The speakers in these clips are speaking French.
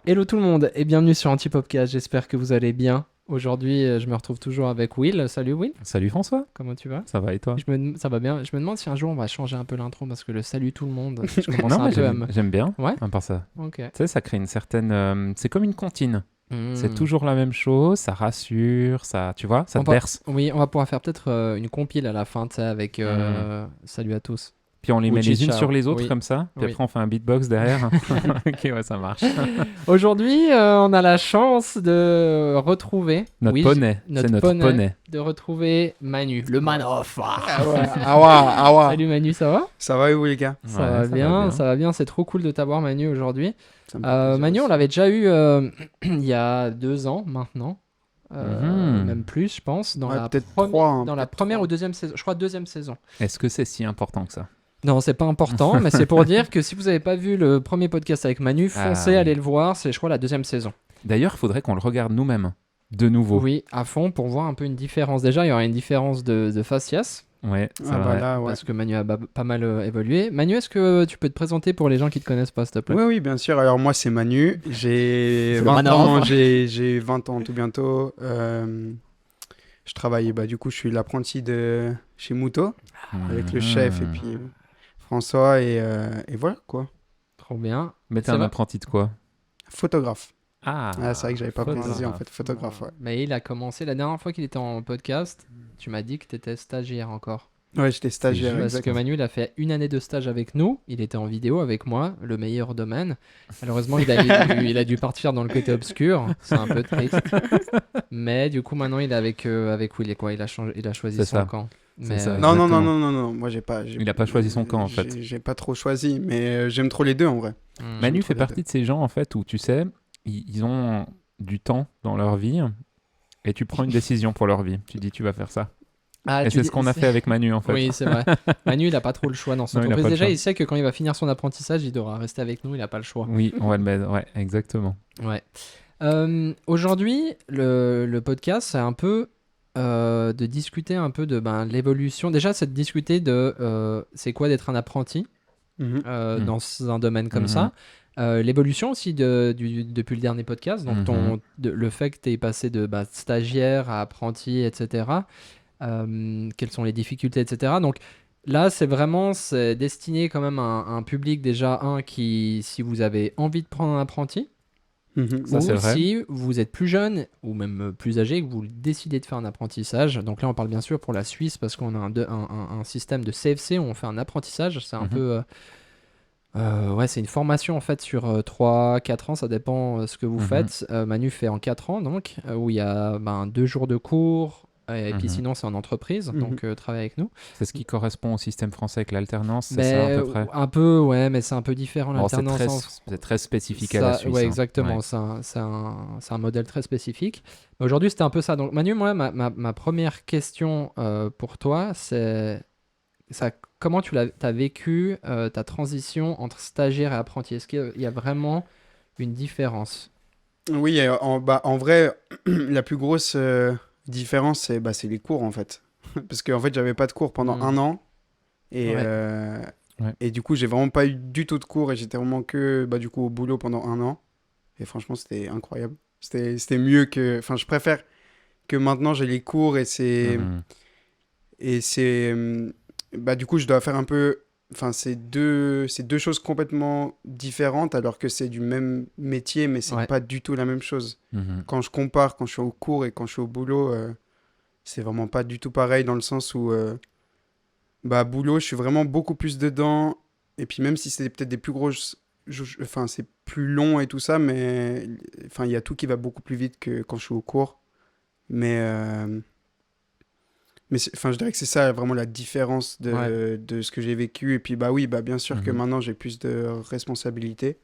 Hello tout le monde et bienvenue sur Antipopcast, j'espère que vous allez bien. Aujourd'hui, je me retrouve toujours avec Will. Salut Will, Salut François, comment tu vas? ça va et toi? Ça va bien. Je me demande si un jour on va changer un peu l'intro parce que le salut tout le monde, je commence Non un mais peu à j'aime me... j'aime bien, Ouais? à part ça. Ok. Tu sais, ça crée une certaine... c'est comme une comptine. C'est Hmm. toujours la même chose, ça rassure, ça, tu vois, ça On te va... berce. Oui, on va pouvoir faire peut-être une compile à la fin, tu sais, avec Hmm. salut à tous. Puis on les Ou met les unes ciao. sur les autres Oui, comme ça, puis oui. après on fait un beatbox derrière. Ok, ouais, ça marche. Aujourd'hui, on a la chance de retrouver... Notre Oui, poney, c'est notre notre poney. poney. De retrouver Manu, le Manoff. Ah ouais, ah ouais, ah ouais. Salut Manu, ça va? Ça va et vous les gars? Ouais, ça va bien. Ça va bien, c'est trop cool de t'avoir Manu aujourd'hui. Ça me fait plaisir Manu, on aussi. l'avait déjà eu il y a 2 ans maintenant, Mhm. même plus je pense, dans Ouais, la, peut-être trois, hein, dans la peut-être première trois. ou deuxième saison, je crois deuxième saison. Est-ce que c'est si important que ça? Non, c'est pas important, mais c'est pour dire que si vous n'avez pas vu le premier podcast avec Manu, foncez, Ah oui. allez le voir, c'est je crois la deuxième saison. D'ailleurs, il faudrait qu'on le regarde nous-mêmes, de nouveau. Oui, à fond, pour voir un peu une différence. Déjà, il y aura une différence de faciès, Ouais, c'est Ah bah vrai. là, ouais. parce que Manu a pas mal évolué. Manu, est-ce que tu peux te présenter pour les gens qui te connaissent pas, s'il te plaît? Oui, oui, bien sûr. Alors moi, c'est Manu. J'ai C'est le 20 Manoff. ans, j'ai 20 ans tout bientôt. Je travaille, bah du coup, je suis l'apprenti de chez Mouto, avec le chef et Mhm. puis François et voilà, quoi. Trop bien. Mais t'es C'est un vrai. apprenti de quoi? Photographe. Ah, Ah, c'est vrai que j'avais pas photographe. précisé, en fait. Photographe, ouais. Mais il a commencé la dernière fois qu'il était en podcast. Tu m'as dit que tu étais stagiaire encore. Ouais, j'étais stagiaire, juste. Parce que exactement. Manu, il a fait 1 année de stage avec nous. Il était en vidéo avec moi, le meilleur domaine. Malheureusement, il a dû partir dans le côté obscur. C'est un peu triste. Mais du coup, maintenant, il est avec Will. Et quoi, il a choisi C'est son ça. camp. C'est Mais ça. Non, non, non, Exactement. non, non, non. Moi, j'ai pas. Il a pas choisi son camp, en fait. J'ai pas trop choisi, mais j'aime trop les deux en vrai. hmm. Manu J'aime fait trop les partie de ces gens, en fait, où tu sais, ils ont du temps dans leur vie et tu prends une décision pour leur vie. Tu dis, tu vas faire ça. Ah, Et c'est ce qu'on a fait avec Manu, en fait. Oui, c'est vrai. Manu, il a pas trop le choix dans son Non, il a entreprise. pas le Déjà, choix. il sait que quand il va finir son apprentissage, il devra rester avec nous. Il a pas le choix. Oui, on va le mettre. Ouais, exactement. Ouais. Aujourd'hui, le podcast, c'est un peu de discuter un peu de l'évolution. Déjà, c'est de discuter de c'est quoi d'être un apprenti deux. dans un domaine comme ça. L'évolution aussi depuis le dernier podcast, donc le fait que tu es passé de stagiaire à apprenti, etc. Quelles sont les difficultés, etc. Donc là, c'est destiné quand même à un public déjà, qui, si vous avez envie de prendre un apprenti, Ça, c'est ou vrai. si vous êtes plus jeune ou même plus âgé, que vous décidez de faire un apprentissage. Donc là, on parle bien sûr pour la Suisse parce qu'on a un système de CFC où on fait un apprentissage. C'est un peu... ouais, c'est une formation en fait sur 3-4 ans, ça dépend ce que vous faites. Manu fait en 4 ans donc, où il y a 2 jours de cours. Et puis sinon, c'est en entreprise, donc travaille avec nous. C'est ce qui correspond au système français avec l'alternance, c'est Mais ça à peu près? un peu, ouais, mais c'est un peu différent Bon, c'est l'alternance. très spécifique à la Suisse. Ouais, hein. exactement. Ouais. C'est un modèle très spécifique. Mais aujourd'hui, c'était un peu ça. Donc, Manu, moi, ma première question pour toi, c'est comment tu as vécu ta transition entre stagiaire et apprenti? Est-ce qu'il y a vraiment une différence? Oui, en vrai, la plus grosse différence, c'est les cours en fait. Parce qu'en fait, j'avais pas de cours pendant 1 an. Et, Ouais. Ouais. et du coup, j'ai vraiment pas eu du tout de cours et j'étais vraiment que du coup, au boulot pendant 1 an. Et franchement, c'était incroyable. C'était mieux que. Enfin, je préfère que maintenant j'ai les cours et c'est. Mhm. Et c'est. Du coup, je dois faire un peu. Enfin, c'est deux choses complètement différentes alors que c'est du même métier, mais c'est Ouais. pas du tout la même chose. Mhm. Quand je compare, quand je suis au cours et quand je suis au boulot, c'est vraiment pas du tout pareil dans le sens où, boulot, je suis vraiment beaucoup plus dedans. Et puis même si c'est peut-être des plus grosses, enfin, c'est plus long et tout ça, mais enfin, il y a tout qui va beaucoup plus vite que quand je suis au cours. Mais, enfin, je dirais que c'est ça vraiment la différence Ouais. de ce que j'ai vécu. Et puis, oui, bien sûr que Mhm. maintenant j'ai plus de responsabilités.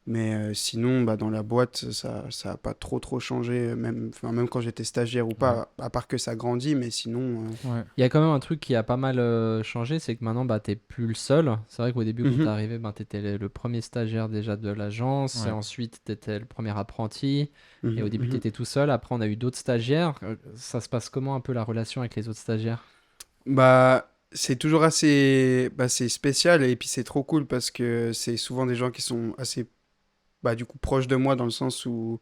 Mais sinon, dans la boîte, ça a pas trop changé, même quand j'étais stagiaire ou pas, à part que ça grandit, mais sinon... Ouais. Il y a quand même un truc qui a pas mal changé, c'est que maintenant, t'es plus le seul. C'est vrai qu'au début, quand t'es arrivé, t'étais le premier stagiaire déjà de l'agence, et Ouais. ensuite, t'étais le premier apprenti, et au début, mhm. t'étais tout seul. Après, on a eu d'autres stagiaires. Ça se passe comment un peu la relation avec les autres stagiaires? C'est toujours assez c'est spécial, et puis c'est trop cool parce que c'est souvent des gens qui sont assez bah, du coup, proches de moi dans le sens où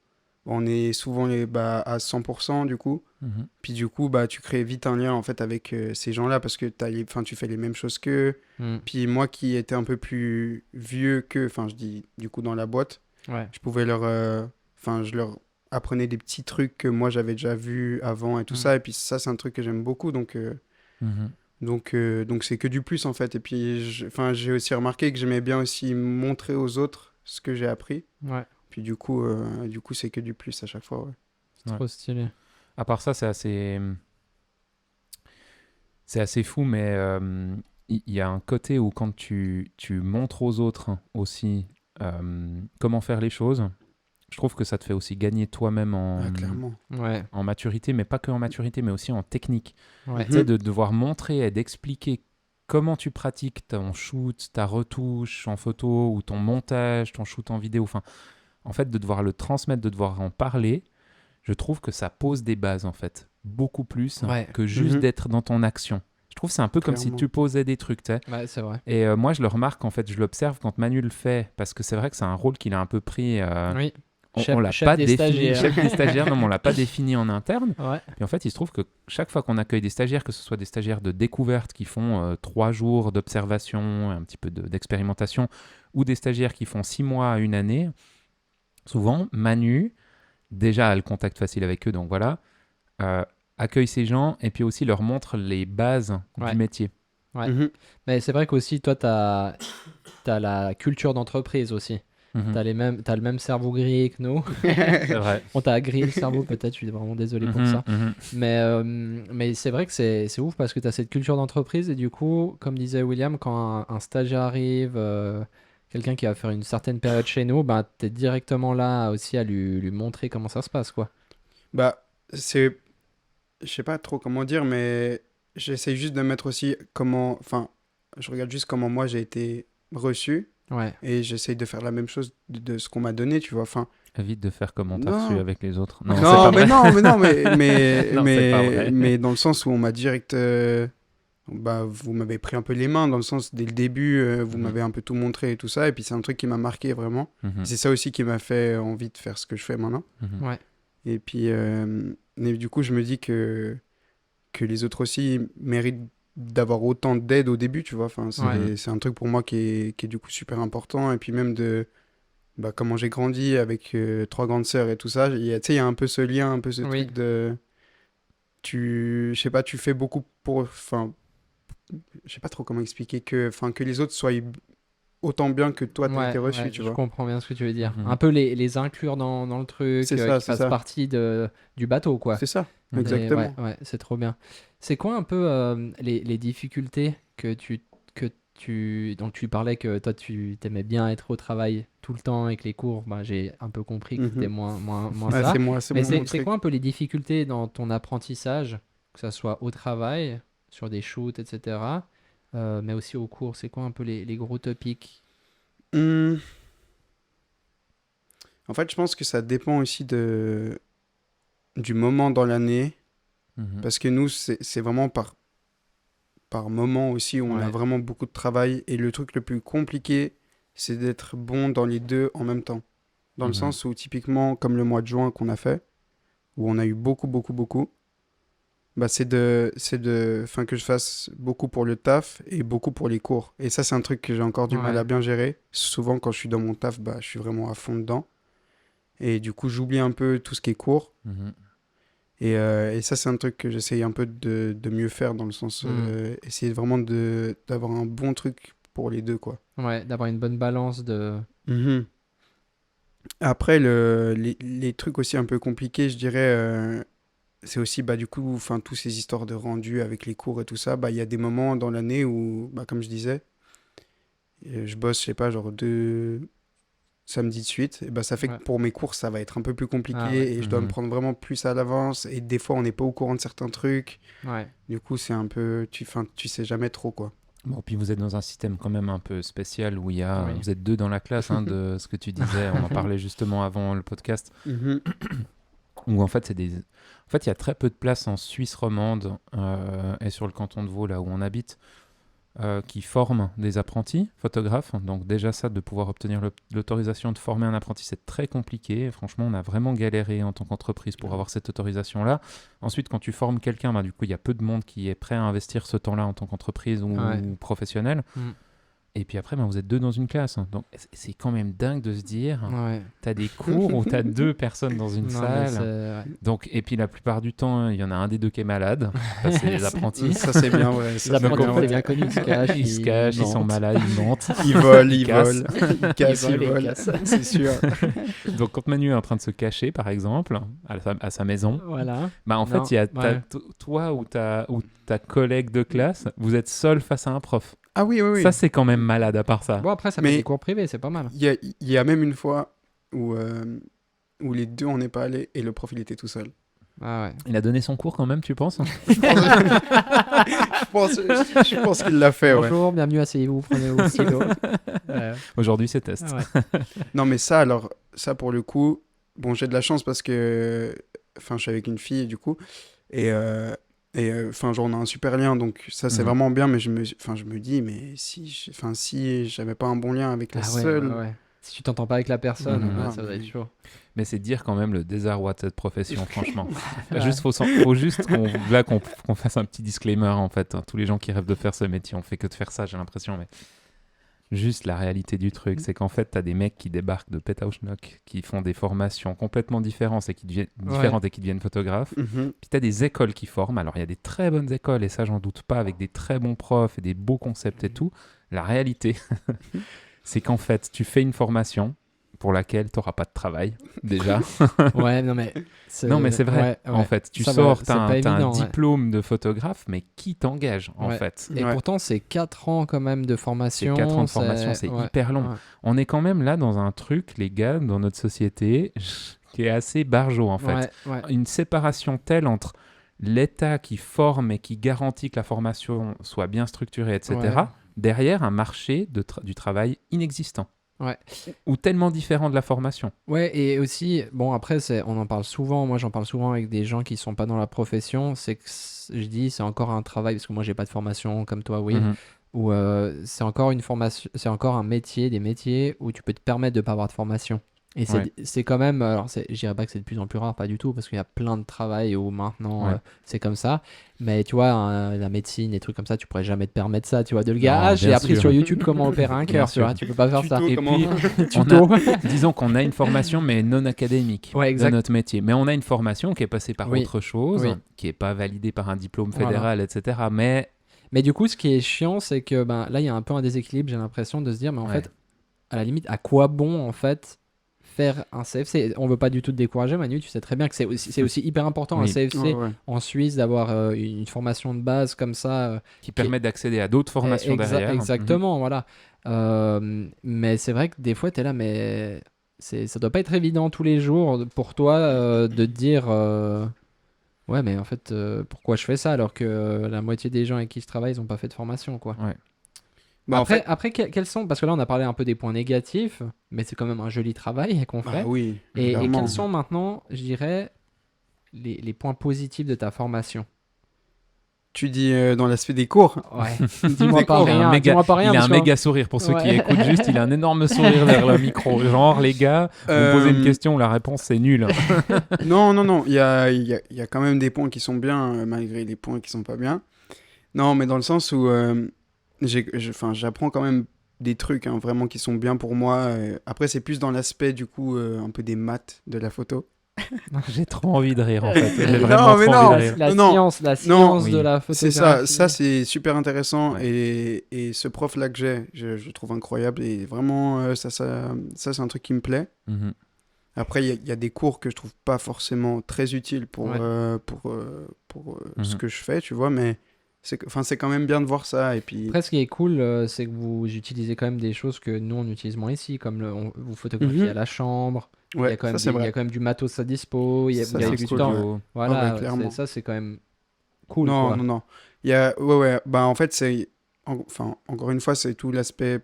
on est souvent à 100% du coup. Mhm. Puis du coup, bah, tu crées vite un lien en fait avec ces gens-là parce que tu fais les mêmes choses qu'eux. Mm. Puis moi qui étais un peu plus vieux qu'eux, enfin je dis du coup dans la boîte, Ouais. je pouvais je leur apprenais des petits trucs que moi j'avais déjà vus avant et tout Mm. ça. Et puis ça, c'est un truc que j'aime beaucoup. Mhm. Donc c'est que du plus en fait. Et puis j'ai aussi remarqué que j'aimais bien aussi montrer aux autres ce que j'ai appris. Ouais. Puis du coup, c'est que du plus à chaque fois. Ouais. C'est Ouais. trop stylé. À part ça, c'est assez fou, mais il y a un côté où quand tu montres aux autres aussi comment faire les choses, je trouve que ça te fait aussi gagner toi-même Ah, clairement. Ouais. en maturité, mais pas que en maturité, mais aussi en technique. Ouais. Tu sais, de devoir montrer et d'expliquer comment tu pratiques ton shoot, ta retouche en photo ou ton montage, ton shoot en vidéo. Enfin, en fait, de devoir le transmettre, de devoir en parler, je trouve que ça pose des bases, en fait. Beaucoup plus Ouais. que juste Mhm. d'être dans ton action. Je trouve que c'est un peu comme si Clairement. tu posais des trucs, tu sais. Ouais, c'est vrai. Et moi, je le remarque, en fait, je l'observe quand Manu le fait, parce que c'est vrai que c'est un rôle qu'il a un peu pris... Oui. on l'a Chef pas des défini, stagiaires. chef des stagiaires, non, mais on l'a pas défini en interne. Ouais. Puis en fait, il se trouve que chaque fois qu'on accueille des stagiaires, que ce soit des stagiaires de découverte qui font 3 jours d'observation, un petit peu d'expérimentation, ou des stagiaires qui font 6 mois à une année, souvent, Manu, déjà a le contact facile avec eux, donc voilà, accueille ces gens et puis aussi leur montre les bases Ouais. du métier. Ouais. Mhm. Mais c'est vrai qu'aussi, toi, t'as la culture d'entreprise aussi. Mhm. T'as le même cerveau grillé que nous. C'est vrai. On t'a grillé le cerveau, peut-être. Je suis vraiment désolé pour ça. Mhm. Mais c'est vrai que c'est ouf parce que tu as cette culture d'entreprise et du coup, comme disait William, quand un stagiaire arrive, quelqu'un qui va faire une certaine période chez nous, ben, tu es directement là aussi à lui montrer comment ça se passe, quoi. Bah, je sais pas trop comment dire, mais j'essaie juste de mettre aussi je regarde juste comment moi j'ai été reçu Ouais, et j'essaye de faire la même chose de ce qu'on m'a donné, tu vois. Enfin, Évite de faire comme on t'a Non. reçu avec les autres. non, c'est pas mais vrai. non, mais non, Non, c'est pas vrai. mais dans le sens où on m'a direct, bah, vous m'avez pris un peu les mains, dans le sens dès le début, vous Mhm. m'avez un peu tout montré et tout ça, et puis c'est un truc qui m'a marqué vraiment. Mhm. C'est ça aussi qui m'a fait envie de faire ce que je fais maintenant. Mhm. ouais, Et puis, mais du coup, je me dis que les autres aussi méritent d'avoir autant d'aide au début, tu vois. Enfin, Ouais. c'est un truc pour moi qui est du coup super important. Et puis même bah, comment j'ai grandi avec 3 grandes sœurs et tout ça, tu sais, il y a un peu ce lien, un peu ce Oui. truc de... Je sais pas, tu fais beaucoup pour... Enfin, je sais pas trop comment expliquer que les autres soient autant bien que toi, t'as été Ouais, reçu, ouais, tu je vois. comprends bien ce que tu veux dire. Mhm. Un peu les inclure dans le truc, C'est ça, qu'ils c'est fassent ça. partie du bateau, quoi. C'est ça, Mhm. exactement. Ouais, c'est trop bien. C'est quoi un peu les difficultés dont tu parlais que toi tu t'aimais bien être au travail tout le temps et que les cours, bah, j'ai un peu compris que Mhm. c'était moins Ouais, ça. c'est Mais mon c'est truc. quoi un peu les difficultés dans ton apprentissage, que ça soit au travail, sur des shoots, etc., mais aussi au cours? C'est quoi un peu les gros topics? Hmm. En fait, je pense que ça dépend aussi du moment dans l'année. Mhm. Parce que nous, c'est vraiment par moment aussi où on a Ouais. vraiment beaucoup de travail. Et le truc le plus compliqué, c'est d'être bon dans les deux en même temps. Dans le Mhm. sens où, typiquement, comme le mois de juin qu'on a fait, où on a eu beaucoup, bah enfin, que je fasse beaucoup pour le taf et beaucoup pour les cours. Et ça, c'est un truc que j'ai encore du mal Ouais. à bien gérer. Souvent, quand je suis dans mon taf, bah, je suis vraiment à fond dedans. Et du coup, j'oublie un peu tout ce qui est cours. Mhm. Et ça, c'est un truc que j'essaye un peu de mieux faire dans le sens, essayer vraiment d'avoir un bon truc pour les deux, quoi. Ouais, d'avoir une bonne balance de. Mhm. Après, les trucs aussi un peu compliqués, je dirais, c'est aussi, bah, du coup, enfin, tous ces histoires de rendu avec les cours et tout ça, bah, il y a des moments dans l'année où, bah, comme je disais, je bosse, je sais pas, genre 2 samedis de suite, et bah, ça fait Ouais. que pour mes cours, ça va être un peu plus compliqué Ah ouais. et je dois me Mhm. prendre vraiment plus à l'avance. Et des fois, on n'est pas au courant de certains trucs. Ouais. Du coup, c'est un peu, tu sais jamais trop, quoi. Bon, puis vous êtes dans un système quand même un peu spécial où il y a, Oui. vous êtes 2 dans la classe, hein, de ce que tu disais, on en parlait justement avant le podcast, Mhm. où en fait il y a très peu de place en Suisse romande et sur le canton de Vaud, là où on habite, qui forment des apprentis photographes. Donc déjà ça, de pouvoir obtenir l'autorisation de former un apprenti, c'est très compliqué. Franchement, on a vraiment galéré en tant qu'entreprise pour avoir cette autorisation-là. Ensuite, quand tu formes quelqu'un, du coup, il y a peu de monde qui est prêt à investir ce temps-là en tant qu'entreprise ou professionnel. Et puis après, vous êtes 2 dans une classe. Donc, c'est quand même dingue de se dire, tu as des cours où tu as 2 personnes dans une salle. Donc, et puis la plupart du temps, il y en a un des 2 qui est malade. C'est les apprentis. Ça, c'est bien vrai. Les apprentis, c'est bien connu. Ils se cachent, ils sont malades, ils mentent. Ils volent, ils cassent. volent. Ils cassent, ils volent. C'est sûr. Donc, quand Manu est en train de se cacher, par exemple, à sa maison, en fait, il y a toi ou ta collègue de classe, vous êtes seul face à un prof. Ah oui. Ça, c'est quand même malade à part ça. Bon, après, ça fait des cours privés, c'est pas mal. Il y a même une fois où les 2, on n'est pas allés et le prof, il était tout seul. Ah ouais. Il a donné son cours quand même, tu penses? Je pense qu'il l'a fait, Bonjour, bienvenue, asseyez-vous, prenez vos stylos. Aujourd'hui, c'est test. Non, mais ça, pour le coup, bon, j'ai de la chance parce que je suis avec une fille, du coup, et genre, on a un super lien, donc ça, c'est vraiment bien, mais je me dis, mais si j'avais pas un bon lien avec la seule... Si tu t'entends pas avec la personne, ça va être chaud. Mais c'est dire quand même le désarroi de cette profession, franchement. Faut juste qu'on fasse un petit disclaimer, en fait. Tous les gens qui rêvent de faire ce métier, on fait que de faire ça, j'ai l'impression, mais... Juste la réalité du truc, c'est qu'en fait, tu as des mecs qui débarquent de Pétaouchnok, qui font des formations complètement différentes et qui deviennent photographes. Puis tu as des écoles qui forment. Alors, il y a des très bonnes écoles, et ça, j'en doute pas, avec des très bons profs et des beaux concepts et tout. La réalité, c'est qu'en fait, tu fais une formation pour laquelle tu n'auras pas de travail, déjà. Non, mais c'est vrai. En fait, tu sors, tu as un diplôme de photographe, mais qui t'engage, en fait? Et pourtant, c'est 4 ans quand même de formation. C'est 4 ans de formation, c'est hyper long. On est quand même là dans un truc, les gars, dans notre société, qui est assez barjot, en fait. Une séparation telle entre l'État qui forme et qui garantit que la formation soit bien structurée, etc., derrière un marché du travail inexistant. Ou tellement différent de la formation. Et aussi, bon, après, on en parle souvent. Moi, j'en parle souvent avec des gens qui sont pas dans la profession. C'est que je dis, c'est encore un travail, parce que moi, j'ai pas de formation comme toi, où c'est encore une formation, c'est encore un métier, des métiers où tu peux te permettre de pas avoir de formation. Et c'est quand même, alors je dirais pas que c'est de plus en plus rare, pas du tout, parce qu'il y a plein de travail où maintenant c'est comme ça. Mais tu vois, la médecine, des trucs comme ça, tu pourrais jamais te permettre ça, tu vois, de le gars, j'ai appris sur YouTube comment opérer un cœur, tu vois, tu peux pas faire ça. Et puis, disons qu'on a une formation, mais non académique de notre métier. Mais on a une formation qui est passée par autre chose, qui est pas validée par un diplôme fédéral, etc. Mais du coup, ce qui est chiant, c'est que là, il y a un peu un déséquilibre, j'ai l'impression de se dire, mais en fait, à la limite, à quoi bon, en fait, faire un CFC? On veut pas du tout te décourager, Manu, tu sais très bien que c'est aussi hyper important un CFC en Suisse d'avoir une formation de base comme ça qui permet d'accéder à d'autres formations derrière. Exactement, voilà. Mais c'est vrai que des fois tu es là, mais ça doit pas être évident tous les jours pour toi de te dire ouais, mais en fait pourquoi je fais ça alors que la moitié des gens avec qui je travaille ils ont pas fait de formation, quoi. Après, quels sont, parce que là on a parlé un peu des points négatifs, mais c'est quand même un joli travail qu'on fait. Et quels sont maintenant, je dirais, les points positifs de ta formation? Tu dis dans l'aspect des cours? Dis-moi pas rien. Il a un méga sourire pour ceux qui écoutent juste. Il a un énorme sourire vers le micro. Genre, les gars, vous me posez une question, la réponse c'est nul. Non. Il y a quand même des points qui sont bien, malgré les points qui sont pas bien. Non, mais dans le sens où j'apprends quand même des trucs vraiment qui sont bien pour moi. Après, c'est plus dans l'aspect, du coup, un peu des maths de la photo. J'ai trop envie de rire, en fait. J'ai vraiment trop envie de rire. La science de la photographie. C'est ça c'est super intéressant. Et ce prof-là que je trouve incroyable. Et vraiment, ça c'est un truc qui me plaît. Après, il y a des cours que je trouve pas forcément très utiles pour ce que je fais, tu vois, mais c'est quand même bien de voir ça. Et puis... Après, ce qui est cool, c'est que vous utilisez quand même des choses que nous, on utilise moins ici, comme vous photographiez à la chambre. Il y a quand même du matos à dispo, il y a du temps. Voilà, ça, c'est quand même cool. Non. Il y a... Bah, en fait, encore une fois, c'est tout l'aspect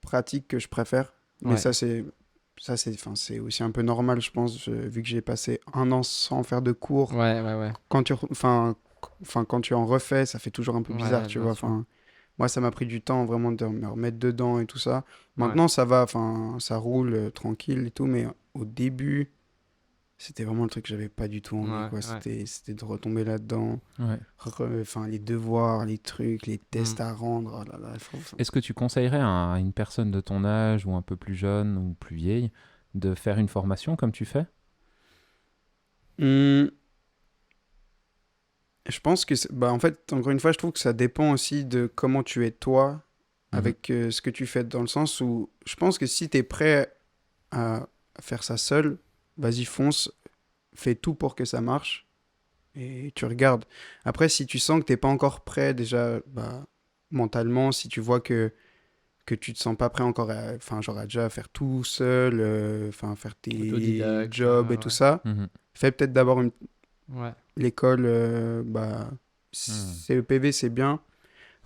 pratique que je préfère. Mais ça, c'est aussi un peu normal, je pense, vu que j'ai passé 1 an sans faire de cours. Quand tu en refais, ça fait toujours un peu bizarre, tu vois. Moi, ça m'a pris du temps vraiment de me remettre dedans et tout ça. Maintenant, ça va, enfin, ça roule tranquille et tout, mais au début, c'était vraiment le truc que j'avais pas du tout envie, Ouais, quoi. ouais. C'était de retomber là-dedans. Ouais. Enfin, les devoirs, les trucs, les tests à rendre. Oh là là, Est-ce que tu conseillerais à une personne de ton âge ou un peu plus jeune ou plus vieille de faire une formation comme tu fais? Hum, je pense que, bah, en fait, encore une fois, je trouve que ça dépend aussi de comment tu es toi avec ce que tu fais, dans le sens où je pense que si tu es prêt à faire ça seul, vas-y, fonce, fais tout pour que ça marche et tu regardes. Après, si tu sens que t'es pas encore prêt déjà, bah, mentalement, si tu vois que tu te sens pas prêt encore enfin, genre, à déjà faire tout seul, enfin, faire tes Autodidacte, jobs et tout ouais. ça, Mhm. fais peut-être d'abord Ouais. l'école, bah, CEPV, c'est bien.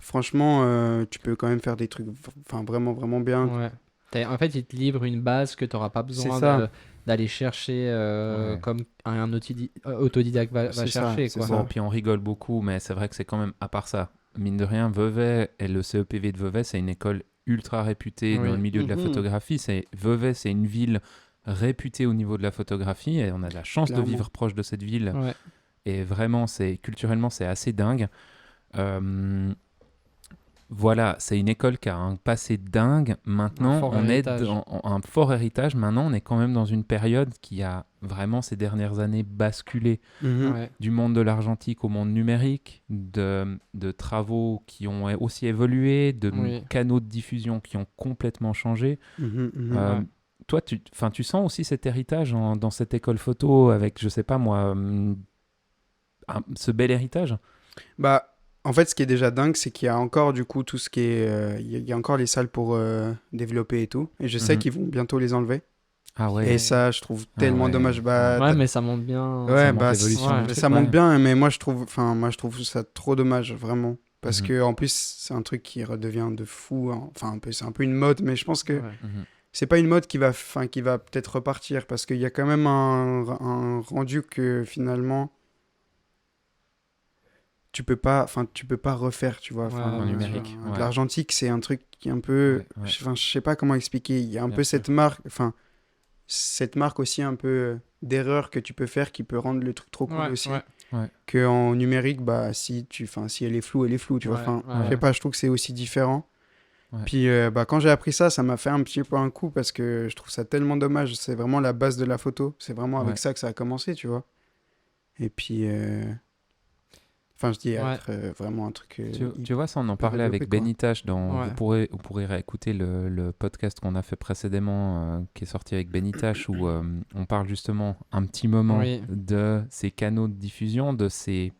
Franchement, tu peux quand même faire des trucs enfin, vraiment, vraiment bien. Ouais. En fait, il te livre une base que tu n'auras pas C'est besoin ça, d'aller chercher Ouais. comme un autodidacte va c'est ça, chercher, c'est quoi. ça. Bon, puis on rigole beaucoup, mais c'est vrai que c'est quand même, à part ça, mine de rien, Vevey et le CEPV de Vevey, c'est une école ultra réputée dans Oui. le milieu de la Mhm. photographie. Vevey, c'est une ville réputée au niveau de la photographie et on a la chance de Clairement. vivre proche de cette ville. Ouais. Et vraiment, culturellement, c'est assez dingue. Voilà, c'est une école qui a un passé dingue. Maintenant, Un fort on est héritage. dans un fort héritage. Maintenant, on est quand même dans une période qui a vraiment ces dernières années basculé Mhm. Ouais. du monde de l'argentique au monde numérique, de travaux qui ont aussi évolué, de Oui. canaux de diffusion qui ont complètement changé. Mhm, mhm. Euh, Ouais. Toi, tu sens aussi cet héritage dans cette école photo avec, je sais pas moi, ce bel héritage? Bah, en fait, ce qui est déjà dingue, c'est qu'il y a encore du coup tout ce qui est. Il y a encore les salles pour développer et tout. Et je sais Mhm. qu'ils vont bientôt les enlever. Ah Et ouais. ça, je trouve Ah tellement ouais. dommage. Bah, Ouais, mais ça monte bien. Ça ouais, montre bah, l'évolution Ouais. du truc, ça monte ouais. bien, mais moi, je trouve ça trop dommage, vraiment. Parce Mhm. que en plus, c'est un truc qui redevient de fou, hein. Enfin, c'est un peu une mode, mais je pense que Ouais. Mhm. c'est pas une mode qui va peut-être repartir. Parce qu'il y a quand même un rendu que finalement, tu peux pas refaire, tu vois. Ouais, Enfin, En bien numérique, sûr. de ouais. l'argentique, c'est un truc qui est un peu, Ouais, ouais. enfin, je sais pas comment expliquer. Il y a un Bien peu sûr. cette marque, enfin, cette marque aussi un peu d'erreur que tu peux faire qui peut rendre le truc trop cool Ouais, aussi. ouais. Ouais. Que en numérique, bah, si elle est floue, tu vois. Ouais, Enfin, ouais. je sais pas, je trouve que c'est aussi différent. Ouais. Puis, bah, quand j'ai appris ça, ça m'a fait un petit peu un coup parce que je trouve ça tellement dommage. C'est vraiment la base de la photo. C'est vraiment avec Ouais. ça que ça a commencé, tu vois. Et puis, enfin, je dis Ouais. être vraiment un truc Tu vois, ça, on en hyper parlait avec développé, quoi. Benitash. Ouais. Vous pourrez réécouter le podcast qu'on a fait précédemment, qui est sorti avec Benitash, où on parle justement un petit moment Oui. de ces canaux de diffusion, de ces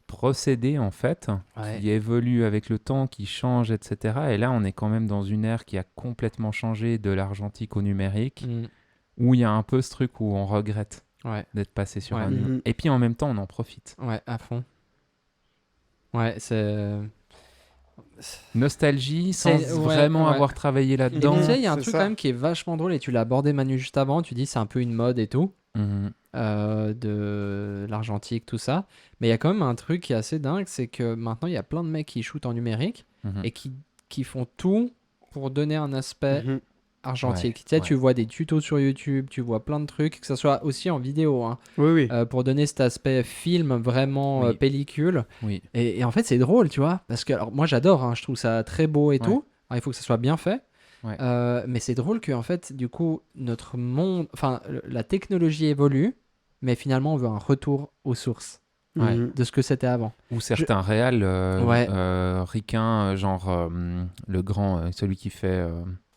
procédés, en fait, Ouais. qui évoluent avec le temps, qui changent, etc. Et là, on est quand même dans une ère qui a complètement changé de l'argentique au numérique, Mm. où il y a un peu ce truc où on regrette Ouais. d'être passé sur Ouais. un... Mhm. Et puis, en même temps, on en profite. Ouais, à fond. Ouais, c'est. Nostalgie sans C'est- ouais, vraiment ouais. avoir travaillé Et puis, tu là-dedans. sais, il y a un C'est truc ça. quand même qui est vachement drôle et tu l'as abordé Manu juste avant. Tu dis c'est un peu une mode et tout, Mhm. de l'argentique, tout ça. Mais il y a quand même un truc qui est assez dingue, c'est que maintenant il y a plein de mecs qui shootent en numérique Mhm. et qui font tout pour donner un aspect Mhm. argentique. Ouais, Tu sais, ouais. tu vois des tutos sur YouTube, tu vois plein de trucs, que ce soit aussi en vidéo, hein, Oui, oui. pour donner cet aspect film vraiment Oui. pellicule. Oui. Et en fait, c'est drôle, tu vois, parce que alors, moi j'adore, hein, je trouve ça très beau et Ouais. tout. Alors, il faut que ça soit bien fait. Ouais. Mais c'est drôle que en fait, du coup, notre monde, enfin, la technologie évolue, mais finalement, on veut un retour aux sources Ouais. Mhm. de ce que c'était avant. Ou certains réals Ouais. ricains, genre le grand, celui qui fait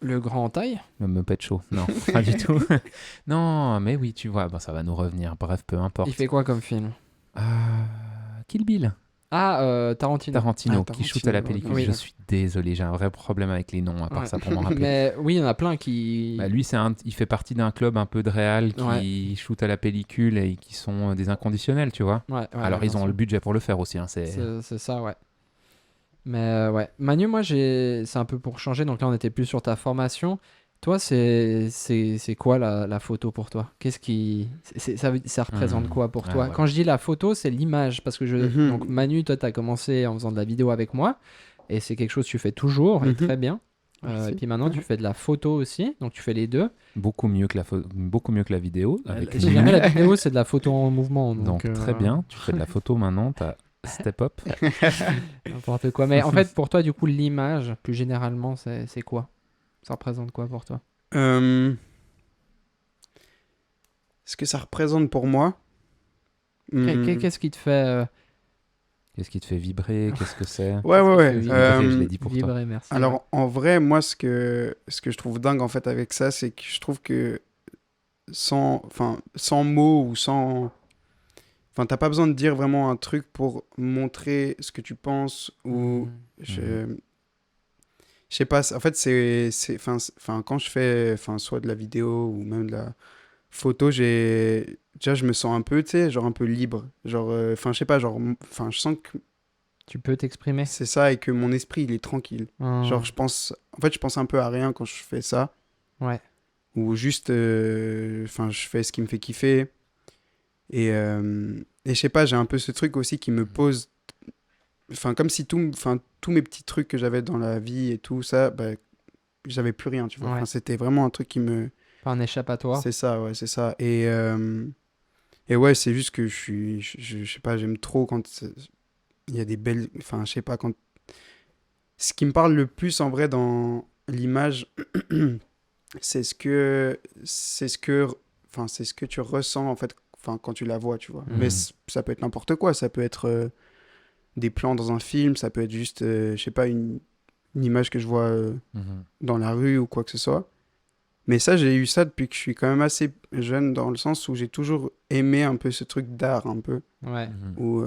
Le grand en taille. le Muppet Show. Non, pas du tout. Non, mais oui, tu vois, bon, ça va nous revenir. Bref, peu importe. Il fait quoi comme film? Kill Bill. Ah, Tarantino. Tarantino, Ah, qui shoot à la Tarantino, pellicule. oui. Je suis désolé, j'ai un vrai problème avec les noms, à part Ouais. ça pour m'en rappeler. Mais oui, il y en a plein qui. Bah, lui, il fait partie d'un club un peu de réal qui shoot à la pellicule et qui sont des inconditionnels, tu vois. Ouais, ouais, Alors, bien ils ont sûr. le budget pour le faire aussi. Hein, C'est ça, ouais. Mais ouais. Manu, moi, c'est un peu pour changer. Donc là, on était plus sur ta formation. Toi, c'est quoi la photo pour toi? Qu'est-ce qui. Ça représente quoi pour Ah, toi? ouais. Quand je dis la photo, c'est l'image. Parce que Mhm. donc, Manu, toi, tu as commencé en faisant de la vidéo avec moi. Et c'est quelque chose que tu fais toujours et Mhm. très bien. Merci. Et puis maintenant, tu fais de la photo aussi, donc tu fais les deux. Beaucoup mieux que la vidéo. Avec Si une jamais la lumière. vidéo, c'est de la photo en mouvement. Donc très bien, tu fais de la photo maintenant, t'as step up. N'importe quoi. Mais en fait, pour toi, du coup, l'image, plus généralement, c'est quoi? Ça représente quoi pour toi? Euh, Ce que ça représente pour moi, Qu'est-ce qui te fait Qu'est-ce qui te fait vibrer? Qu'est-ce que c'est? ouais, ouais, ouais. Vibrer, je l'ai dit pour toi. vibrer, merci. ouais. Alors, en vrai, moi, ce que je trouve dingue, en fait, avec ça, c'est que je trouve que sans mots ou sans... Enfin, t'as pas besoin de dire vraiment un truc pour montrer ce que tu penses ou... Je sais pas, en fait, quand je fais soit de la vidéo ou même de la photo, déjà, je me sens un peu, tu sais, genre un peu libre. Genre, je sais pas, genre, je sens que Tu peux t'exprimer. c'est ça et que mon esprit, il est tranquille. Genre, je pense un peu à rien quand je fais ça. Ouais. Ou juste, je fais ce qui me fait kiffer. Et je sais pas, j'ai un peu ce truc aussi qui me pose, comme si tous mes petits trucs que j'avais dans la vie et tout ça, bah, j'avais plus rien, tu vois. Ouais. Enfin, c'était vraiment un truc qui me... Pas un échappatoire. C'est ça, ouais, c'est ça. Et ouais, c'est juste que je sais pas, j'aime trop quand il y a des belles... Enfin, je sais pas, quand... Ce qui me parle le plus, en vrai, dans l'image, c'est c'est ce que tu ressens, en fait, quand tu la vois, tu vois. Mhm. Mais ça peut être n'importe quoi, ça peut être des plans dans un film, ça peut être juste, je sais pas, une image que je vois dans la rue ou quoi que ce soit. Mais ça, j'ai eu ça depuis que je suis quand même assez jeune, dans le sens où j'ai toujours aimé un peu ce truc d'art, un peu. Ouais. Où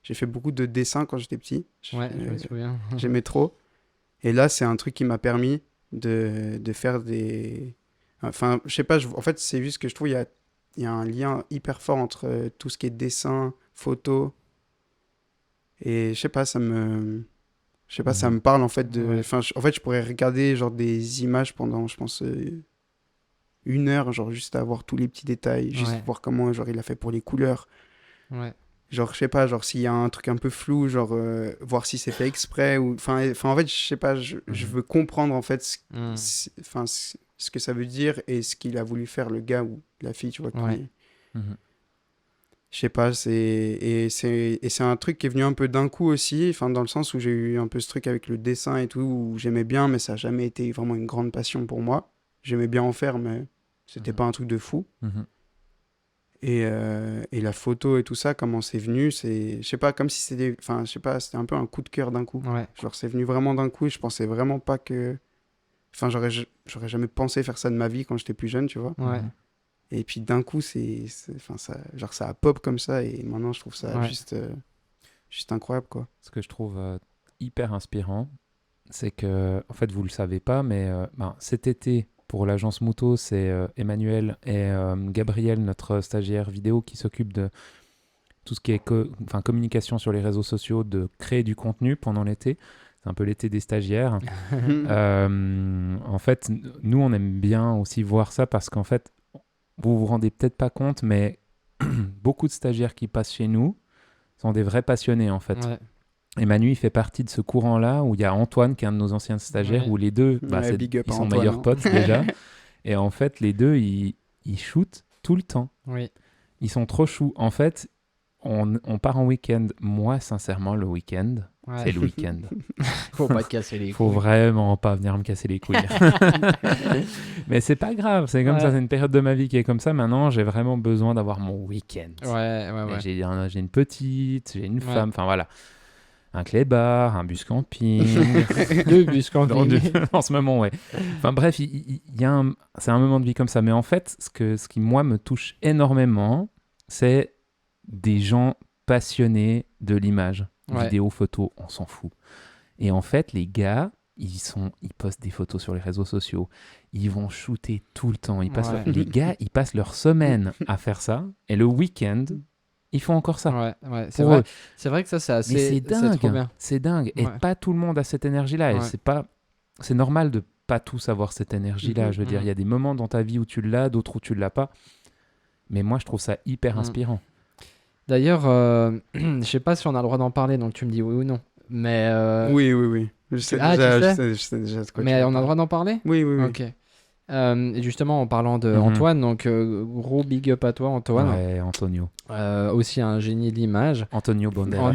j'ai fait beaucoup de dessins quand j'étais petit. Ouais, je me souviens. J'aimais trop. Et là, c'est un truc qui m'a permis de faire des... Enfin, je sais pas, en fait, c'est juste que je trouve il y a un lien hyper fort entre tout ce qui est dessin, photo. Et je sais pas, ça me parle en fait de... Ouais. Enfin, en fait, je pourrais regarder genre des images pendant, je pense, 1 heure, genre juste à voir tous les petits détails, juste Ouais. voir comment genre il a fait pour les couleurs. Ouais. Genre, je sais pas, genre s'il y a un truc un peu flou, genre voir si c'est fait exprès ou... en fait, je sais pas, je veux comprendre en fait Mm. ce que ça veut dire et ce qu'il a voulu faire le gars ou la fille, tu vois. Ouais. Je sais pas, c'est un truc qui est venu un peu d'un coup aussi, enfin dans le sens où j'ai eu un peu ce truc avec le dessin et tout, où j'aimais bien, mais ça a jamais été vraiment une grande passion pour moi. J'aimais bien en faire, mais c'était pas un truc de fou. Et la photo et tout ça, comment c'est venu, je sais pas, comme si c'était, enfin, je sais pas, c'était un peu un coup de cœur d'un coup. Ouais. Genre, c'est venu vraiment d'un coup et je pensais vraiment pas que, enfin, j'aurais jamais pensé faire ça de ma vie quand j'étais plus jeune, tu vois. Ouais. Et puis d'un coup, ça a pop comme ça et maintenant je trouve ça Ouais. juste incroyable, quoi. Ce que je trouve hyper inspirant, c'est que, en fait, vous le savez pas, mais cet été, pour l'agence Mouto, c'est Emmanuel et Gabriel, notre stagiaire vidéo, qui s'occupe de tout ce qui est communication sur les réseaux sociaux, de créer du contenu pendant l'été. C'est un peu l'été des stagiaires. En fait, nous, on aime bien aussi voir ça parce qu'en fait, vous vous rendez peut-être pas compte, mais beaucoup de stagiaires qui passent chez nous sont des vrais passionnés, en fait. Ouais. Et Manu, il fait partie de ce courant-là où il y a Antoine, qui est un de nos anciens stagiaires, Ouais. où les deux, Ouais, big up ils à sont Antoine, meilleurs hein. potes déjà. Et en fait, les deux, ils shootent tout le temps. Oui. Ils sont trop choux. En fait, on part en week-end. Moi, sincèrement, le week-end, Ouais. c'est le week-end. Faut pas te casser les Faut couilles. vraiment pas venir me casser les couilles. Mais c'est pas grave, c'est comme Ouais. ça, c'est une période de ma vie qui est comme ça. Maintenant, j'ai vraiment besoin d'avoir mon week-end. Ouais. Et j'ai une petite, j'ai une Ouais. femme, enfin voilà. Un clé-bar, un bus camping. Le bus Non, camping. en ce moment, ouais. Enfin bref, c'est un moment de vie comme ça. Mais en fait, ce qui, moi, me touche énormément, c'est des gens passionnés de l'image. Ouais. Vidéo, photo, on s'en fout. Et en fait, les gars, ils postent des photos sur les réseaux sociaux. Ils vont shooter tout le temps. Ouais. Les gars, ils passent leur semaine à faire ça. Et le week-end, ils font encore ça. Ouais. C'est Pour vrai. eux. C'est vrai que ça, c'est assez. Mais c'est dingue. trop bien. C'est dingue. Et Ouais. pas tout le monde a cette énergie-là. Et Ouais. c'est normal de pas tous avoir cette énergie-là. Mhm. Je veux dire, il y a des moments dans ta vie où tu l'as, d'autres où tu l'as pas. Mais moi, je trouve ça hyper Mhm. inspirant. D'ailleurs, je sais pas si on a le droit d'en parler, donc tu me dis oui ou non. Mais, Oui. Je sais Ah, déjà, tu sais je sais déjà de quoi mais tu on a vas le droit d'en parler? parler. Oui. Ok. Et justement, en parlant de Mhm. Antoine, donc gros big up à toi, Antoine. Ouais, Antonio. Aussi un génie de l'image. Antonio Banderas.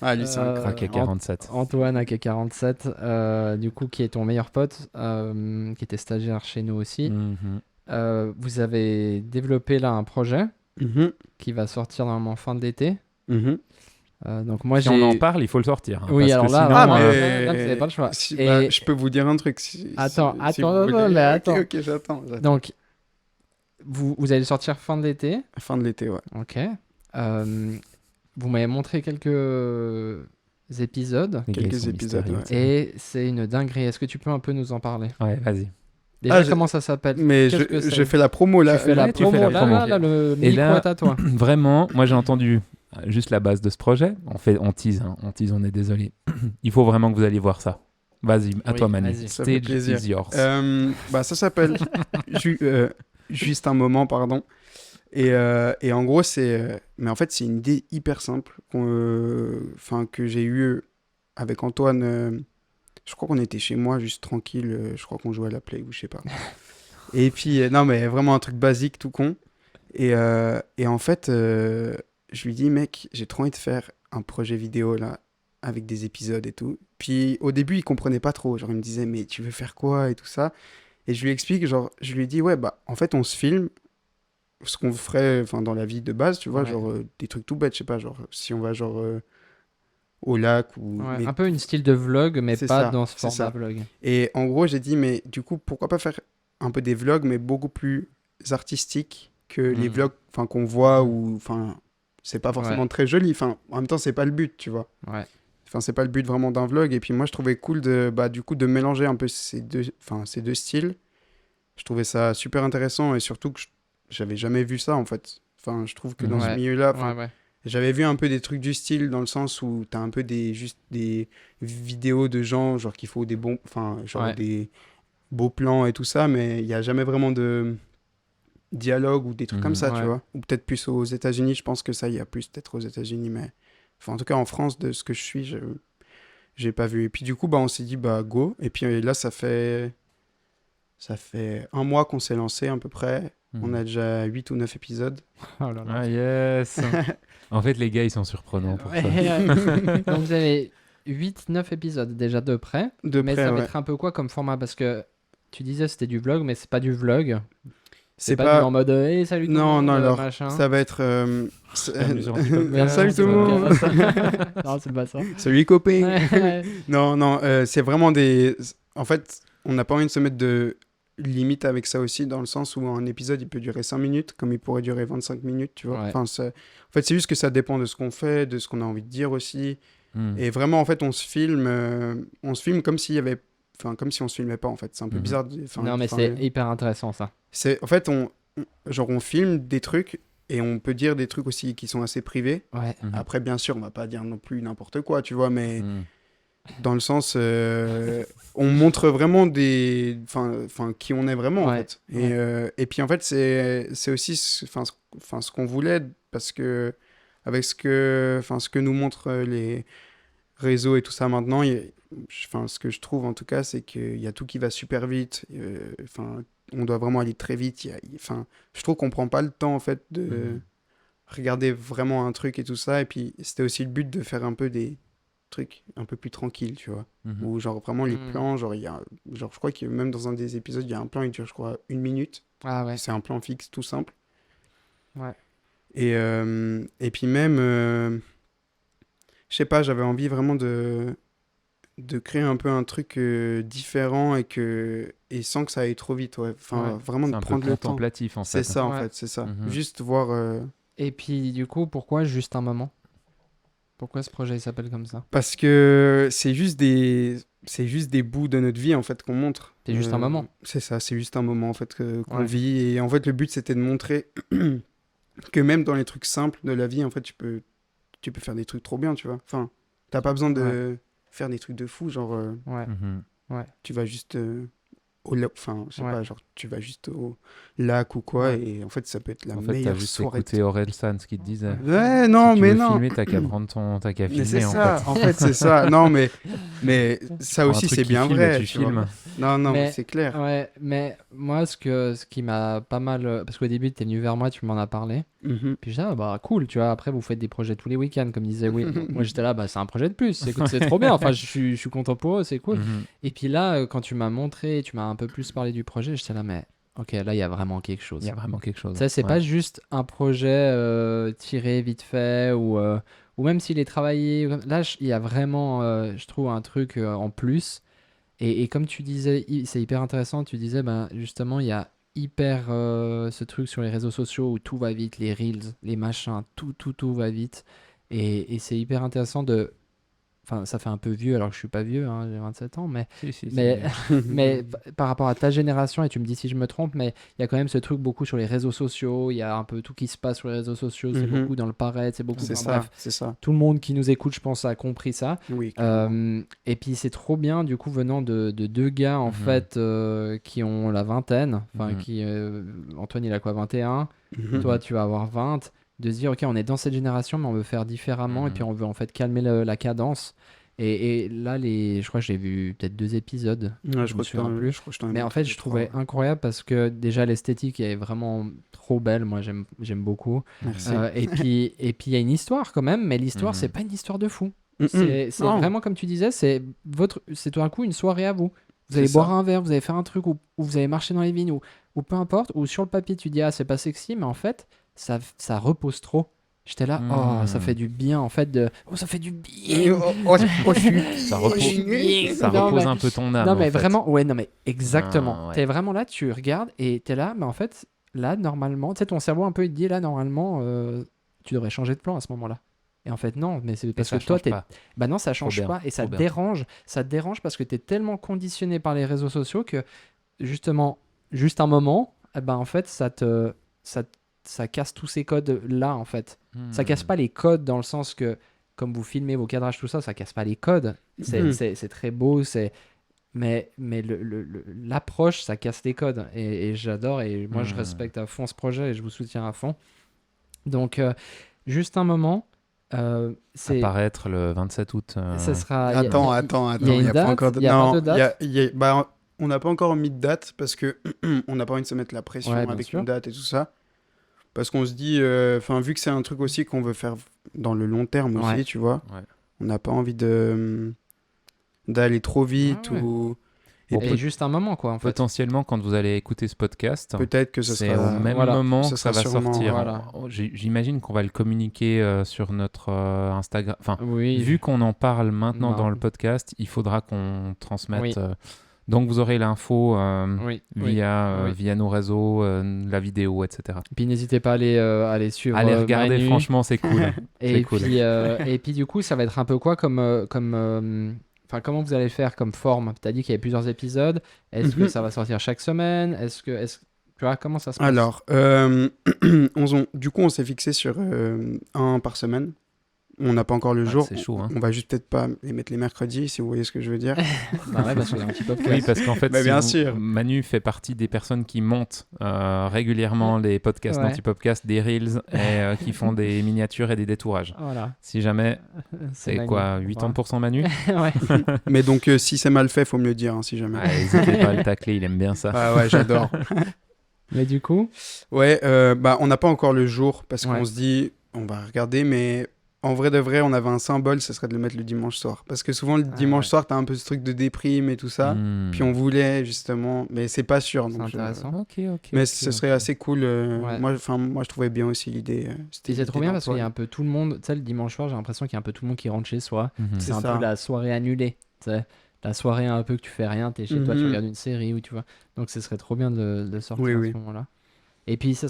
Ah, lui, c'est un Crack à 47. Antoine AK47, du coup, qui est ton meilleur pote, qui était stagiaire chez nous aussi. Mhm. Vous avez développé là un projet Mhm, qui va sortir normalement fin de l'été. mhm. Donc moi Si on en j'ai... parle, il faut le sortir. Hein, Oui, parce alors que là, sinon, Ah, vraiment, mais là, vous n'avez pas le choix. bah, Et je peux vous dire un truc si attends, si vous non, voulez. mais attends. Ok, j'attends. Donc vous allez sortir fin de l'été, Fin de l'été, ouais. ok. Vous m'avez montré quelques épisodes les gars, ils Quelques sont épisodes, mystérieux, ouais. tu sais. et c'est une dinguerie. Est-ce que tu peux un peu nous en parler? Ouais, vas-y. Déjà, Ah, comment ça s'appelle? Mais Qu'est-ce que je c'est? fais la promo là. Tu fais la Ouais, tu fais promo, la là, promo. là, le Et micro là- est à toi. Vraiment, moi j'ai entendu juste la base de ce projet. On tease, hein, on est désolé. Il faut vraiment que vous alliez voir ça. Vas-y, à Oui, toi Manu. vas-y. Ça fait Stage plaisir. is yours. Bah, ça s'appelle Juste un moment, pardon. Et en gros, mais en fait, c'est une idée hyper simple que j'ai eue avec Antoine. Je crois qu'on était chez moi, juste tranquille. Je crois qu'on jouait à la Play ou je sais pas. Et puis, non, mais vraiment un truc basique, tout con. Et en fait, je lui dis, mec, j'ai trop envie de faire un projet vidéo là, avec des épisodes et tout. Puis au début, il comprenait pas trop. Genre, il me disait, mais tu veux faire quoi et tout ça. Et je lui explique, genre, je lui dis, ouais, bah, en fait, on se filme ce qu'on ferait enfin dans la vie de base, tu vois, Ouais. genre des trucs tout bêtes, je sais pas, genre si on va genre au lac ou. Ouais, Mais un peu une style de vlog, mais c'est pas ça, dans ce c'est format ça. vlog. Et en gros, j'ai dit, mais du coup, pourquoi pas faire un peu des vlogs, mais beaucoup plus artistiques que les Mhm. vlogs enfin, qu'on voit Mhm. ou. Enfin, c'est pas forcément Ouais. très joli. Enfin, en même temps, c'est pas le but, tu vois. Ouais. Enfin, c'est pas le but vraiment d'un vlog. Et puis moi, je trouvais cool du coup, de mélanger un peu ces deux styles. Je trouvais ça super intéressant et surtout que j'avais jamais vu ça, en fait. Enfin, je trouve que dans ce Ouais. milieu-là, enfin, Ouais. j'avais vu un peu des trucs du style dans le sens où t'as un peu juste des vidéos de gens genre qui font des bons, enfin genre Ouais. des beaux plans et tout ça, mais il y a jamais vraiment de dialogue ou des trucs comme ça, tu Ouais. vois. Ou peut-être plus aux États-Unis, je pense que ça, il y a plus peut-être aux États-Unis, mais enfin en tout cas en France, de ce que je suis, j'ai pas vu. Et puis du coup, bah on s'est dit bah go. Et puis là, ça fait un mois qu'on s'est lancé à peu près. On a déjà 8 ou 9 épisodes. Oh là là. Ah yes. En fait, les gars, ils sont surprenants pour ça. Donc vous avez 8-9 épisodes déjà de près. De Mais près, ça va ouais. être un peu quoi comme format? Parce que tu disais c'était du vlog, mais c'est pas du vlog. C'est pas du en mode hey, salut tout le Non, monde, non, alors, machin. ça va être... amusant, tu peux- Mais non, Salut c'est tout le pas monde. ça. Non, c'est pas ça. Salut les copains. Ouais. Non, c'est vraiment des... En fait, on n'a pas envie de se mettre de limite avec ça aussi, dans le sens où un épisode, il peut durer 5 minutes, comme il pourrait durer 25 minutes, tu vois. Ouais. Enfin, en fait, c'est juste que ça dépend de ce qu'on fait, de ce qu'on a envie de dire aussi. Mhm. Et vraiment, en fait, on se filme comme s'il y avait... Enfin, comme si on se filmait pas, en fait. C'est un peu Mhm. bizarre. Non, mais c'est hyper intéressant ça. En fait, on filme des trucs et on peut dire des trucs aussi qui sont assez privés. Ouais. Mhm. Après, bien sûr, on va pas dire non plus n'importe quoi, tu vois, mais Mhm. dans le sens, on montre vraiment enfin, qui on est vraiment, en Ouais, fait. ouais. Et puis, en fait, c'est aussi ce qu'on voulait, parce que avec ce que nous montrent les réseaux et tout ça maintenant, ce que je trouve, en tout cas, c'est qu'il y a tout qui va super vite. Enfin, on doit vraiment aller très vite. Enfin, je trouve qu'on prend pas le temps, en fait, de Mhm. regarder vraiment un truc et tout ça. Et puis, c'était aussi le but de faire un peu des trucs un peu plus tranquilles, tu vois. Mhm. Où, genre, vraiment, les Mhm. plans, genre, genre, je crois que même dans un des épisodes, il y a un plan, il dure, je crois, 1 minute. Ah ouais. C'est un plan fixe, tout simple. Ouais. Et puis même, je sais pas, j'avais envie vraiment de créer un peu un truc différent et sans que ça aille trop vite, ouais. Enfin, Ouais. vraiment C'est de un peu prendre le temps. contemplatif en C'est fait. ça, en Ouais. fait, c'est ça. Mhm. Juste voir... Et puis du coup, pourquoi juste un moment? Pourquoi ce projet il s'appelle comme ça? Parce que c'est juste des bouts de notre vie, en fait, qu'on montre. C'est juste un moment. C'est ça, c'est juste un moment, en fait, qu'on Ouais. vit. Et en fait, le but, c'était de montrer que même dans les trucs simples de la vie, en fait, tu peux faire des trucs trop bien, tu vois. Enfin, t'as pas besoin de faire des trucs de fou, genre... Ouais. Mhm. tu vas juste enfin je sais Ouais. pas, genre tu vas juste au lac ou quoi, et en fait, ça peut être la En fait, t'as meilleure juste soirée. écouté Aurel San, ce qu'il te disait. Ouais, non, Si tu mais veux non. filmer, t'as qu'à Mais filmer, c'est en ça, fait. en fait, c'est ça. Non, mais ça Prends un aussi, truc c'est qui bien filme et vrai, tu tu vois. filmes. Non, non, Mais, c'est clair. ouais, mais moi, ce qui m'a pas mal. Parce qu'au début, tu es venu vers moi, tu m'en as parlé. Mhm. Puis j'ai dit, ah, bah cool, tu vois. Après, vous faites des projets tous les week-ends, comme disait oui. Moi, j'étais là, bah c'est un projet de plus. C'est trop bien. Enfin, je suis content pour eux, c'est cool. Mhm. Et puis là, quand tu m'as montré, tu m'as un peu plus parlé du projet, j'étais là, mais ok, là, il y a vraiment quelque chose. Il y a vraiment quelque chose. Ça, c'est Ouais. pas juste un projet tiré vite fait ou même s'il est travaillé. Là, il y a vraiment, je trouve, un truc en plus. Et comme tu disais, c'est hyper intéressant. Tu disais, ben, justement, il y a hyper ce truc sur les réseaux sociaux où tout va vite, les reels, les machins, tout va vite. Et c'est hyper intéressant de. Enfin, ça fait un peu vieux alors que je suis pas vieux, hein, j'ai 27 ans, Si, mais, c'est- mais par rapport à ta génération, et tu me dis si je me trompe, mais il y a quand même ce truc beaucoup sur les réseaux sociaux, il y a un peu tout qui se passe sur les réseaux sociaux, c'est Mhm. beaucoup dans le paraître, c'est beaucoup. C'est Enfin, ça, bref, c'est ça. tout le monde qui nous écoute, je pense, a compris ça. Oui, clairement. Et puis c'est trop bien, du coup, venant de deux gars, en Mhm. fait, qui ont la vingtaine, enfin, Mhm. Antoine, il a quoi, 21? Mhm. Toi, tu vas avoir 20. De se dire, ok, on est dans cette génération, mais on veut faire différemment, et puis Mhm. on veut en fait calmer la cadence. Et là, je crois que j'ai vu peut-être 2 épisodes, Ouais, je me souviens plus. je crois que je t'en ai Mais en montré fait, deux, je trois, trouvais ouais. incroyable parce que déjà l'esthétique est vraiment trop belle. Moi, j'aime beaucoup. Merci. Et puis il y a une histoire quand même, mais l'histoire, Mhm. c'est pas une histoire de fou. Mhm. C'est Non, vraiment comme tu disais, c'est tout d'un coup une soirée à vous. Vous c'est allez boire ça. un verre, vous allez faire un truc ou vous allez marcher dans les vignes ou peu importe. Ou sur le papier, tu dis ah c'est pas sexy, mais en fait ça repose trop. J'étais là, oh ça Mhm. fait du bien en fait oh ça fait du Et bien. je suis Ça Je suis bien. Ça Non, repose mais- un peu ton âme. non, en mais fait. vraiment, ouais, non, mais exactement. Ah, ouais. T'es vraiment là, tu regardes et t'es là, mais en fait, là, normalement, tu sais, ton cerveau un peu, il te dit, là, normalement, tu devrais changer de plan à ce moment-là. Et en fait, non, mais c'est Et parce ça que toi, change pas. bah non, ça Trop change bien, pas et ça trop te bien. dérange. Ça te dérange parce que t'es tellement conditionné par les réseaux sociaux que, justement, juste un moment, eh ben, en fait, ça, ça casse tous ces codes-là, en fait. Ça casse Hmm. pas les codes dans le sens que, comme vous filmez vos cadrages, tout ça, ça casse pas les codes. Mhm. C'est très beau, mais l'approche, ça casse les codes. Et j'adore, et moi, je Hmm. respecte à fond ce projet et je vous soutiens à fond. Donc, juste un moment, Apparaître le 27 août. ça sera. Attends, il y a il une n'y a pas date, encore de... il y a pas Non, de date. bah, on n'a pas encore mis de date parce que on n'a pas envie de se mettre la pression Ouais, bien avec sûr. une date et tout ça. Parce qu'on se dit, enfin, vu que c'est un truc aussi qu'on veut faire dans le long terme aussi, Ouais. tu vois, Ouais. on n'a pas envie d'aller trop vite Ouais, ouais. ou... Bon, Et juste un moment, quoi, en fait. potentiellement, quand vous allez écouter ce podcast, Peut-être que ce c'est sera... au même voilà. moment ce que ça va sera sûrement, sortir. voilà. J'imagine qu'on va le communiquer sur notre Instagram. Enfin, Oui. vu qu'on en parle maintenant Non. dans le podcast, il faudra qu'on transmette. Oui. Donc, vous aurez l'info Oui. via nos réseaux, la vidéo, etc. Puis n'hésitez pas à aller suivre Allez regarder, Manu. franchement, c'est cool. Et C'est cool. puis, et puis du coup, ça va être un peu quoi enfin, comment vous allez faire comme forme? Tu as dit qu'il y avait plusieurs épisodes. Est-ce que Mhm. ça va sortir chaque semaine? Tu vois, comment ça se passe? Alors, du coup, on s'est fixé sur un par semaine. On n'a pas encore le Ouais, jour. c'est chaud, hein. On va juste peut-être pas les mettre les mercredis, si vous voyez ce que je veux dire. Bah ouais, parce qu'il y a un petit podcast. Oui, parce qu'en fait, Bah, bien sûr. Manu fait partie des personnes qui montent régulièrement les podcasts Ouais. d'Antipopcast, des reels, et qui font des miniatures et des détourages. Voilà. Si jamais, c'est Manu. quoi, 80% Manu? Ouais. Mais donc, si c'est mal fait, faut me le dire, hein, si jamais. Ouais, n'hésitez pas à le tacler, il aime bien ça. Ah ouais, j'adore. Mais du coup, Ouais, bah, on n'a pas encore le jour parce Ouais. qu'on se dit, on va regarder, mais en vrai de vrai, on avait un symbole, ce serait de le mettre le dimanche soir. Parce que souvent, le dimanche ouais. soir, t'as un peu ce truc de déprime et tout ça. Hmm. Puis on voulait justement, mais c'est pas sûr. c'est Donc intéressant. Ok, ok. Mais ok, ce ok. serait assez cool. Ouais. Moi, je trouvais bien aussi l'idée. Et c'est trop bien parce qu'il y a d'emploi. un peu tout le monde. Tu sais, le dimanche soir, j'ai l'impression qu'il y a un peu tout le monde qui rentre chez soi. Mhm. C'est C'est un ça. peu la soirée annulée. Tu sais. La soirée un peu que tu fais rien, t'es chez toi, tu Mhm. regardes une série ou tu vois. Donc ce serait trop bien de sortir Oui, à oui. ce moment-là. Et puis ça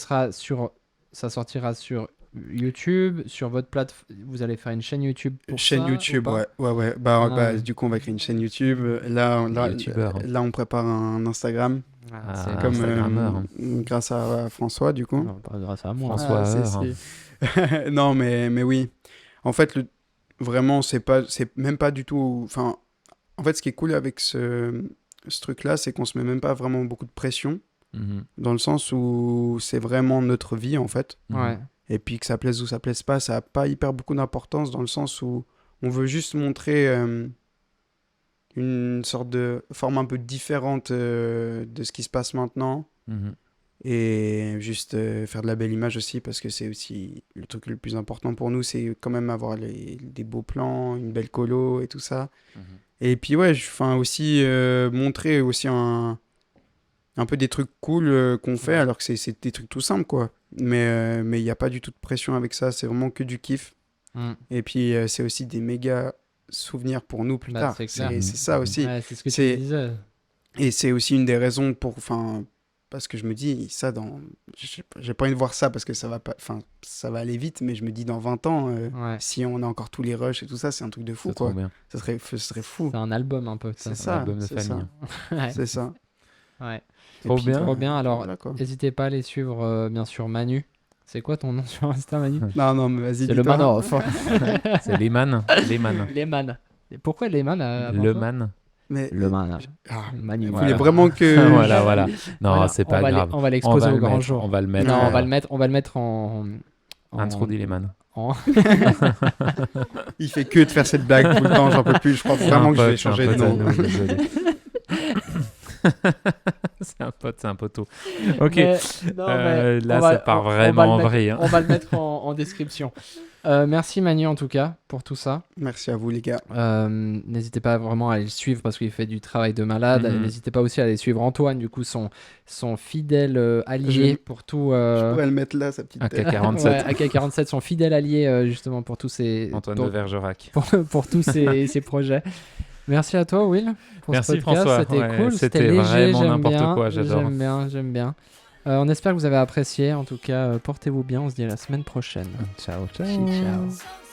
sortira sur YouTube, sur votre plateforme. Vous allez faire une chaîne YouTube pour Chaîne ça, YouTube, ou pas? ouais. Ah, Bah, ouais. du coup, on va créer une chaîne YouTube. Là, youtubeur. là, on prépare un Instagram, Ah, Ah, c'est comme Instagrammeur. grâce à François, du coup. Non, pas grâce à moi. François. Ah, Heure. si. Non, mais oui. En fait, vraiment, c'est même pas du tout. Enfin, en fait, ce qui est cool avec ce truc-là, c'est qu'on se met même pas vraiment beaucoup de pression. dans le sens où c'est vraiment notre vie, en fait. Ouais. Et puis que ça plaise ou ça plaise pas, ça n'a pas hyper beaucoup d'importance dans le sens où on veut juste montrer une sorte de forme un peu différente de ce qui se passe maintenant. Et juste faire de la belle image aussi, parce que c'est aussi le truc le plus important pour nous, c'est quand même avoir des beaux plans, une belle colo et tout ça. Et puis ouais, aussi montrer aussi un peu des trucs cool qu'on fait, alors que c'est des trucs tout simples, quoi. Mais il n'y a pas du tout de pression avec ça, c'est vraiment que du kiff. Et puis c'est aussi des méga souvenirs pour nous plus tard. C'est clair. C'est ça aussi. Ouais, c'est ce que C'est- tu disais. Et c'est aussi une des raisons parce que je me dis, j'ai pas envie de voir ça parce que ça va pas, ça va aller vite, mais je me dis dans 20 ans, Ouais. si on a encore tous les rushs et tout ça, c'est un truc de fou, C'est quoi. trop bien. Ce serait fou. C'est un album un peu. Ça. C'est ça, album de c'est famille. ça. Ouais. C'est ça. Ouais. Et Trop puis, bien. Trop bien. Alors, voilà, quoi. n'hésitez pas à les suivre, bien sûr, Manu. C'est quoi ton nom sur Insta, Manu? Non, mais vas-y, C'est le dis-toi. man off. C'est Lehman. Lehman. Les man. Et pourquoi les man Le man. Mais Le man. ah, Manu. vous Voilà. voulez vraiment que Voilà. Non, Voilà, c'est pas grave. On va l'exposer au grand jour. On va le mettre. Non, Ouais. on va le mettre en Introduit Lehman. il fait que de faire cette blague tout le temps, j'en peux plus. Je crois vraiment que je vais changer de nom. Désolé. C'est un pote, c'est un poteau. Ok. Mais- non, mais Là, on va- ça part on va vraiment le en mettre- vrille, hein. On va le mettre en description. Merci Manu en tout cas pour tout ça. Merci à vous, les gars. N'hésitez pas vraiment à aller le suivre parce qu'il fait du travail de malade. N'hésitez pas aussi à aller suivre Antoine, du coup son fidèle allié pour tout. Je pourrais le mettre là, sa petite tête. AK-47. Ouais, AK-47, son fidèle allié justement pour tous ces Antoine de Bergerac. pour tous ces projets. Merci à toi Will pour Merci, ce podcast, François. c'était Ouais, cool, c'était c'était léger, vraiment j'aime n'importe bien, quoi, j'adore. J'aime bien. On espère que vous avez apprécié. En tout cas, portez-vous bien. On se dit à la semaine prochaine. Ciao, ciao. Ciao.